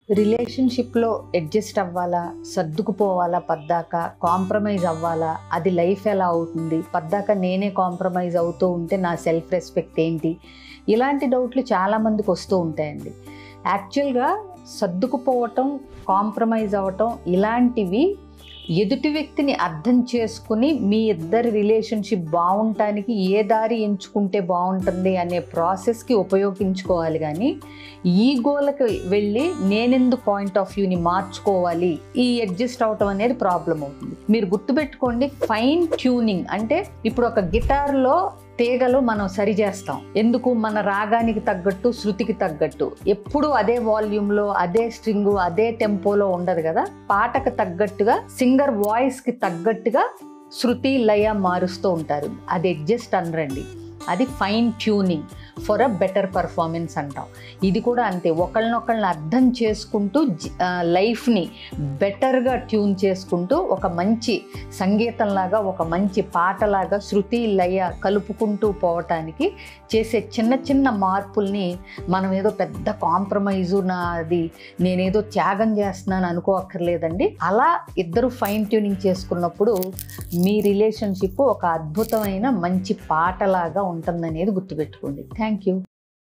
రిలేషన్‌షిప్‌లో అడ్జస్ట్ అవ్వాలా? సర్దుకుపోవాలా పద్దాక? కాంప్రమైజ్ అవ్వాలా? అది లైఫ్ ఎలా అవుతుంది? పద్దాక నేనే కాంప్రమైజ్ అవుతూ ఉంటే నా సెల్ఫ్ రెస్పెక్ట్ ఏంటి? ఇలాంటి డౌట్లు చాలామందికి వస్తూ ఉంటాయండి. యాక్చువల్‌గా సర్దుకుపోవటం, కాంప్రమైజ్ అవ్వటం ఇలాంటివి ఎదుటి వ్యక్తిని అర్థం చేసుకుని మీ ఇద్దరి రిలేషన్షిప్ బాగుండటానికి ఏ దారి ఎంచుకుంటే బాగుంటుంది అనే ప్రాసెస్కి ఉపయోగించుకోవాలి. కానీ ఈగోలకు వెళ్ళి నేనెందుకు పాయింట్ ఆఫ్ వ్యూని మార్చుకోవాలి, ఈ అడ్జస్ట్ అవటం అనేది ప్రాబ్లం అవుతుంది. మీరు గుర్తుపెట్టుకోండి, ఫైన్ ట్యూనింగ్ అంటే ఇప్పుడు ఒక గిటార్లో తీగలు మనం సరి చేస్తాం. ఎందుకు? మన రాగానికి తగ్గట్టు, శృతికి తగ్గట్టు. ఎప్పుడు అదే వాల్యూమ్లో, అదే స్ట్రింగు, అదే టెంపోలో ఉండదు కదా. పాటకు తగ్గట్టుగా, సింగర్ వాయిస్కి తగ్గట్టుగా శృతి లయ మారుస్తూ ఉంటారు. అది అడ్జస్ట్ అనరండి, అది fine tuning for a better performance అంటాం. ఇది కూడా అంతే. ఒకళ్ళనొకళ్ళని అర్థం చేసుకుంటూ లైఫ్ని బెటర్గా ట్యూన్ చేసుకుంటూ ఒక మంచి సంగీతంలాగా, ఒక మంచి పాటలాగా శృతి లయ కలుపుకుంటూ పోవటానికి చేసే చిన్న చిన్న మార్పుల్ని మనం ఏదో పెద్ద కాంప్రమైజు, నేనేదో త్యాగం చేస్తున్నాను అనుకోక్కర్లేదండి. అలా ఇద్దరు ఫైన్ ట్యూనింగ్ చేసుకున్నప్పుడు మీ రిలేషన్షిప్ ఒక అద్భుతమైన మంచి పాటలాగా ఉంటుందనేది గుర్తుపెట్టుకోండి. Thank you.